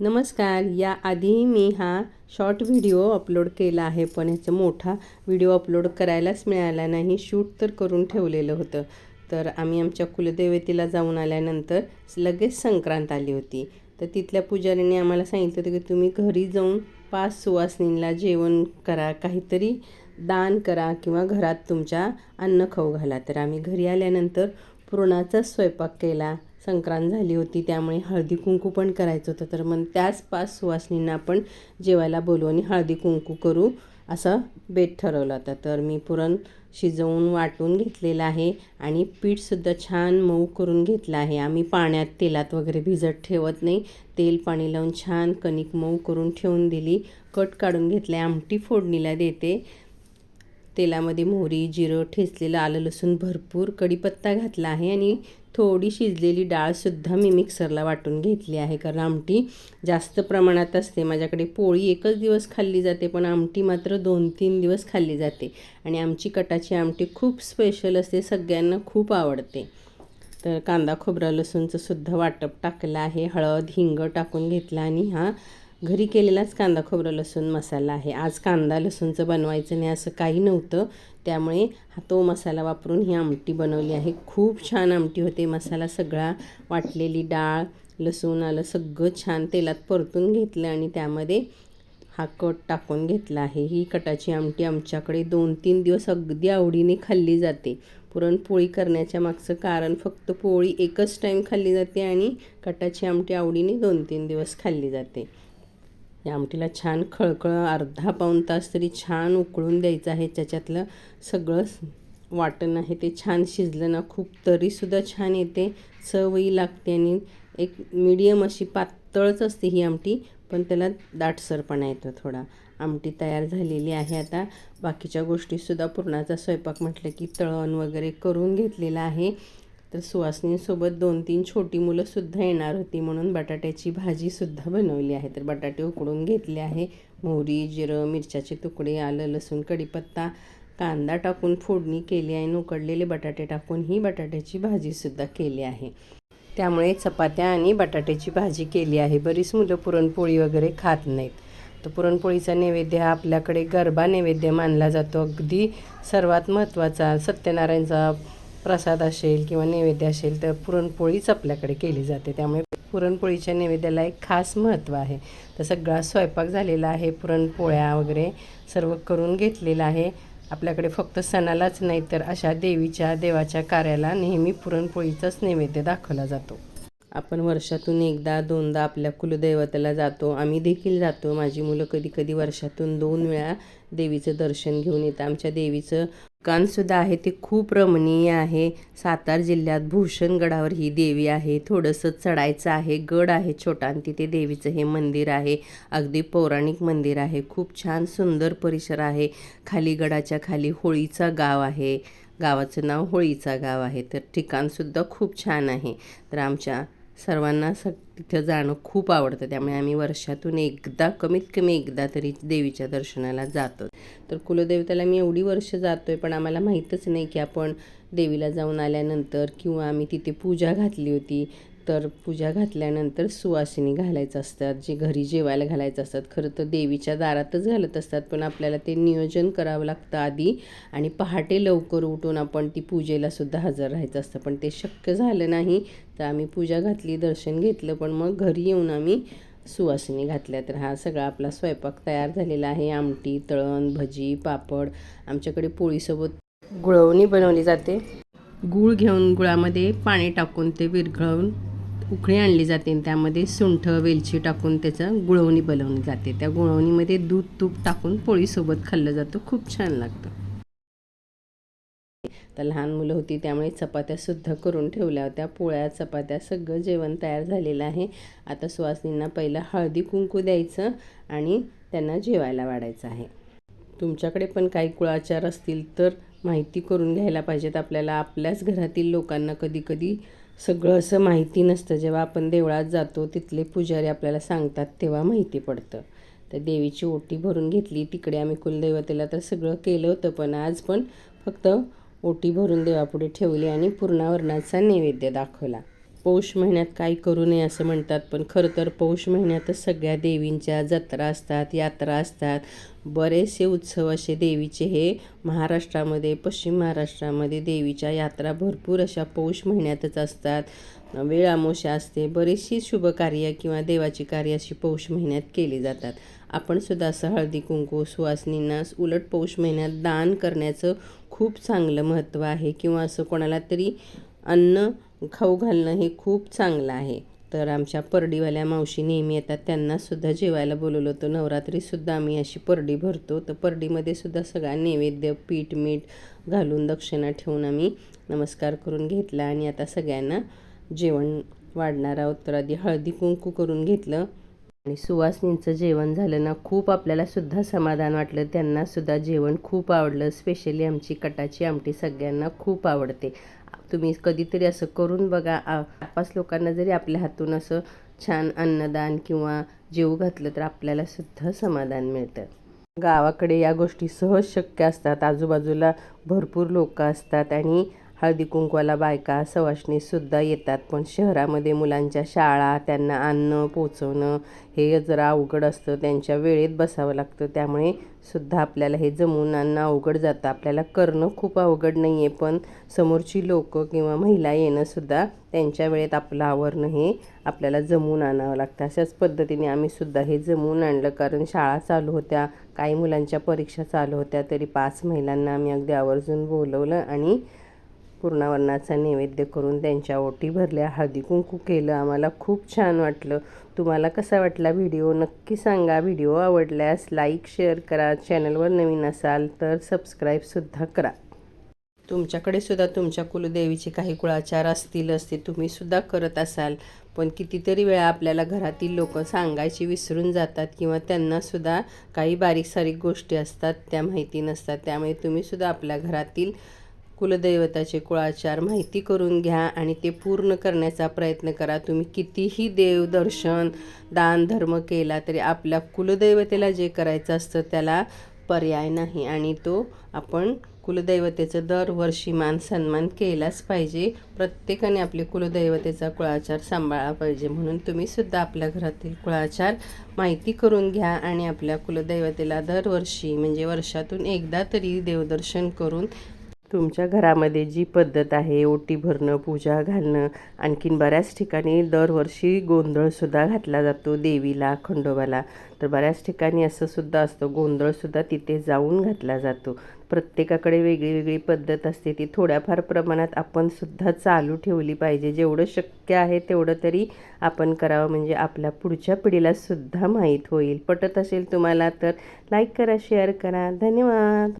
नमस्कार. याआधी मी हा शॉर्ट व्हिडिओ अपलोड केला आहे, पण ह्याचा मोठा व्हिडिओ अपलोड करायलाच मिळाला नाही. शूट तर करून ठेवलेलं होतं. तर आम्ही आमच्या कुलदेवतेला जाऊन आल्यानंतर लगेच संक्रांत आली होती. तर तिथल्या पुजारीने आम्हाला सांगितलं होतं की तुम्ही घरी जाऊन 5 सुवासिनींना जेवण करा, काहीतरी दान करा किंवा घरात तुमच्या अन्न खाऊ घाला. तर आम्ही घरी आल्यानंतर पुरणाचाच स्वयंपाक केला. संक्रांत झाली होती त्यामुळे हळदी कुंकू पण करायचं होतं. तर मग त्याच 5 सुवासिनींना आपण जेवायला बोलवू आणि हळदी कुंकू करू असं बेत ठरवलं होतं. तर मी पुरण शिजवून वाटून घेतलेलं आहे आणि पीठसुद्धा छान मऊ करून घेतलं आहे. आम्ही पाण्यात तेलात वगैरे भिजत ठेवत नाही. तेल पाणी लावून छान कणिक मऊ करून ठेवून दिली. कट काढून घेतले. आमटी फोडणीला देते. तेलामध्ये मोहरी, जिरं, ठेचलेलं आलं लसूण, भरपूर कढीपत्ता घातला आहे आणि थोडी शिजलेली डाळसुद्धा मी मिक्सरला वाटून घेतली आहे. कारण आमटी जास्त प्रमाणात असते. माझ्याकडे पोळी एकच दिवस खाल्ली जाते, पण आमटी मात्र 2-3 दिवस खाल्ली जाते. आणि आमची कटाची आमटी खूप स्पेशल असते, सगळ्यांना खूप आवडते. तर कांदा खोबरा लसूणचं सुद्धा वाटप टाकलं आहे. हळद हिंग टाकून घेतला आणि हा घरी केलेलाच कांदा खोबरा लसूण मसाला आहे. आज कांदा लसूणचं बनवायचं नाही असं काही नव्हतं, त्यामुळे तो मसाला वापरून ही आमटी बनवली आहे. खूप छान आमटी होते. मसाला सगळा, वाटलेली डाळ, लसूण आलं सगळं छान तेलात परतून घेतलं आणि त्यामध्ये हा कट टाकून घेतला आहे. ही कटाची आमटी आमच्याकडे 2-3 दिवस अगदी आवडीने खाल्ली जाते. पुरणपोळी करण्याच्या मागचं कारण फक्त पोळी एकच टाईम खाल्ली जाते आणि कटाची आमटी आवडीने 2-3 दिवस खाल्ली जाते. या आमटीला छान खळखळ अर्धा-पाऊण तास तरी छान उकळून द्यायचं आहे. त्याच्यातलं सगळं वाटण आहे ते छान शिजलं ना, खूप तरीसुद्धा छान येते, चवही लागते आणि एक मीडियम अशी पातळच असते ही आमटी, पण त्याला दाटसरपणा येतो थोडा. आमटी तयार झालेली आहे. आता बाकीच्या गोष्टीसुद्धा पुरणाचा स्वयंपाक म्हटलं की तळण वगैरे करून घेतलेला आहे. तर सुवासिनीसोबत 2-3 छोटी मुलंसुद्धा येणार होती, म्हणून बटाट्याची भाजीसुद्धा बनवली आहे. तर बटाटे उकडून घेतले आहे. मोहरी, जिरं, मिरच्याचे तुकडे, आलं लसूण, कढीपत्ता, कांदा टाकून फोडणी केली आहे आणि उकडलेले बटाटे टाकून ही बटाट्याची भाजीसुद्धा केली आहे. त्यामुळे चपात्या आणि बटाट्याची भाजी केली आहे. बरीच मुलं पुरणपोळी वगैरे खात नाहीत. तर पुरणपोळीचा नैवेद्य हा आपल्याकडे गरबा नैवेद्य मानला जातो. अगदी सर्वात महत्त्वाचा सत्यनारायणचा प्रसाद असेल किंवा नैवेद्य असेल तर पुरणपोळीच आपल्याकडे केली जाते. त्यामुळे पुरणपोळीच्या नैवेद्याला एक खास महत्त्व आहे. तर सगळा स्वयंपाक झालेला आहे. पुरणपोळ्या वगैरे सर्व करून घेतलेला आहे. आपल्याकडे फक्त सणालाच नाही तर अशा देवाच्या कार्याला नेहमी पुरणपोळीचाच नैवेद्य दाखवला जातो. आपण वर्षातून एकदा दोनदा आपल्या कुलदैवताला जातो. आम्ही देखील जातो. माझी मुलं कधी वर्षातून 2 वेळा देवीचं दर्शन घेऊन येतात. आमच्या देवीचं ठिकाणसुद्धा आहे ते खूप रमणीय आहे. सातारा जिल्ह्यात भूषणगडावर ही देवी आहे. थोडंसं चढायचं आहे, गड आहे छोटा आणि तिथे देवीचं हे मंदिर आहे. अगदी पौराणिक मंदिर आहे. खूप छान सुंदर परिसर आहे. खाली गडाच्या खाली होळीचा गाव आहे. गावाचं नाव होळीचा गाव आहे. तर ठिकाणसुद्धा खूप छान आहे. तर आमच्या सर्वांना तिथं जाणं खूप आवडतं, त्यामुळे आम्ही वर्षातून एकदा, कमीत कमी एकदा तरी देवीच्या दर्शनाला जातो. तर कुलदेवतेला मी एवढी वर्ष जातो आहे, पण आम्हाला माहीतच नाही की आपण देवीला जाऊन आल्यानंतर किंवा आम्ही तिथे पूजा घातली होती. तर पूजा घातल्यानंतर सुवासिनी घालायचं असतात, जे घरी जेवायला घालायचं असतात. खरं तर देवीच्या दारातच घालत असतात, पण आपल्याला ते नियोजन करावं लागतं आधी आणि पहाटे लवकर उठून आपण ती पूजेलासुद्धा हजर राहायचं असतं. पण ते शक्य झालं नाही. तर आम्ही पूजा घातली, दर्शन घेतलं, पण मग घरी येऊन आम्ही सुवासिनी घातल्या. तर हा सगळा आपला स्वयंपाक तयार झालेला आहे. आमटी, तळण, भजी, पापड. आमच्याकडे पोळीसोबत गुळवणी बनवली जाते. गूळ घेऊन गुळामध्ये पाणी टाकून ते विरघळवून उकळी आणली जाते आणि त्यामध्ये सुंठ वेलची टाकून त्याचं गुळवणी बनवली जाते. त्या गुळवणीमध्ये दूध तूप टाकून पोळीसोबत खाल्लं जातं. खूप छान लागतं. तर लहान मुलं होती त्यामुळे चपात्यासुद्धा करून ठेवल्या होत्या. पोळ्या, चपात्या सगळं जेवण तयार झालेलं आहे. आता सुवासिनींना पहिला हळदी कुंकू द्यायचं आणि त्यांना जेवायला वाढायचं आहे. तुमच्याकडे पण काही कुळाचार असतील तर माहिती करून घ्यायला पाहिजेत. आपल्याला आपल्याच घरातील लोकांना कधी सगळं असं माहिती नसतं. जेव्हा आपण देवळात जातो तिथले पुजारी आपल्याला सांगतात तेव्हा माहिती पडतं. तर देवीची ओटी भरून घेतली. तिकडे आम्ही कुलदैवतेला तर सगळं केलं होतं, पण आज पण फक्त ओटी भरून देवापुढे ठेवली आणि पुरणावरणाचा नैवेद्य दाखवला. पौष महिन्यात काही करू नये असं म्हणतात, पण खरं तर पौष महिन्यातच सगळ्या देवींच्या जत्रा असतात, यात्रा असतात. बरेचसे उत्सव असे देवीचे हे महाराष्ट्रामध्ये, पश्चिम महाराष्ट्रामध्ये देवीच्या यात्रा भरपूर अशा पौष महिन्यातच असतात. वेळ अमावस्या असते, बरीचशी शुभकार्य किंवा देवाची कार्य अशी पौष महिन्यात केली जातात. आपण सुद्धा असं हळदी कुंकू सुवासिनींना उलट पौष महिन्यात दान करण्याचं खूप चांगलं महत्त्व आहे, किंवा असं कोणाला तरी अन्न खाऊ घालणं हे खूप चांगलं आहे. तर आमच्या परडीवाल्या मावशी नेहमी येतात, त्यांनासुद्धा जेवायला बोलवलं होतं. नवरात्रीसुद्धा आम्ही अशी परडी भरतो, तर परडीमध्ये सुद्धा सगळा नैवेद्य पीठ मीठ घालून दक्षिणा ठेवून आम्ही नमस्कार करून घेतला आणि आता सगळ्यांना जेवण वाढणार आहोत. तर आधी हळदी कुंकू करून घेतलं आणि सुवासिनींचं जेवण झालं ना, खूप आपल्याला सुद्धा समाधान वाटलं. त्यांनासुद्धा जेवण खूप आवडलं. स्पेशली आमची कटाची आमटी सगळ्यांना खूप आवडते. तुम्ही कधीतरी असं करून बघा. 5 लोकांना जरी आपल्या हातून असं छान अन्नदान किंवा जेवू घातलं तर आपल्याला सुद्धा समाधान मिळतं. गावाकडे या गोष्टी सहज शक्य असतात. आजूबाजूला भरपूर लोक असतात आणि हळदी कुंकवाला बायका सवाष्णीसुद्धा येतात. पण शहरामध्ये मुलांच्या शाळा, त्यांना आणणं पोचवणं हे जरा अवघड असतं. त्यांच्या वेळेत बसावं लागतं. त्यामुळे सुद्धा आपल्याला हे जमवून आणणं अवघड जातं. आपल्याला करणं खूप अवघड नाही आहे, पण समोरची लोकं किंवा महिला येणंसुद्धा त्यांच्या वेळेत आपलं आवरणं हे आपल्याला जमवून आणावं लागतं. अशाच पद्धतीने आम्हीसुद्धा हे जमवून आणलं, कारण शाळा चालू होत्या, काही मुलांच्या परीक्षा चालू होत्या. तरी 5 महिलांना आम्ही अगदी आवर्जून बोलवलं आणि पूर्णावरणाचा नैवेद्य करून त्यांच्या ओटी भरल्या, हळदी कुंकू केलं. आम्हाला खूप छान वाटलं. तुम्हाला कसा वाटला व्हिडिओ नक्की सांगा. व्हिडिओ आवडल्यास लाईक शेअर करा. चॅनलवर नवीन असाल तर सबस्क्राईबसुद्धा करा. तुमच्याकडे सुद्धा तुमच्या कुलदेवीचे काही कुळाचार असतीलच, ते तुम्हीसुद्धा करत असाल, पण कितीतरी वेळा आपल्याला घरातील लोक सांगायची विसरून जातात किंवा त्यांनासुद्धा काही बारीक सारीक गोष्टी असतात त्या माहिती नसतात. त्यामुळे तुम्हीसुद्धा आपल्या घरातील कुलदैवताचे कुळाचार माहिती करून घ्या आणि ते पूर्ण करण्याचा प्रयत्न करा. तुम्ही कितीही देवदर्शन दान धर्म केला तरी आपल्या कुलदैवतेला जे करायचं असतं त्याला पर्याय नाही, आणि तो आपण कुलदैवतेचं दरवर्षी मान सन्मान केलाच पाहिजे. प्रत्येकाने आपले कुलदैवतेचा कुळाचार सांभाळला पाहिजे. म्हणून तुम्हीसुद्धा आपल्या घरातील कुळाचार माहिती करून घ्या आणि आपल्या कुलदैवतेला दरवर्षी म्हणजे वर्षातून एकदा तरी देवदर्शन करून तुमच्या घरामध्ये जी पद्धत आहे ओटी भरणं पूजा घालणं, आणखीन बऱ्याच ठिकाणी दरवर्षी गोंधळसुद्धा घातला जातो देवीला खंडोबाला. तर बऱ्याच ठिकाणी असं सुद्धा असतं, गोंधळसुद्धा तिथे जाऊन घातला जातो. प्रत्येकाकडे वेगळी वेगळी पद्धत असते, ती थोड्याफार प्रमाणात आपण सुद्धा चालू ठेवली पाहिजे. जेवढं शक्य आहे तेवढं तरी आपण करावं, म्हणजे आपल्या पुढच्या पिढीला सुद्धा माहीत होईल. पटत असेल तुम्हाला तर लाईक करा शेअर करा. धन्यवाद.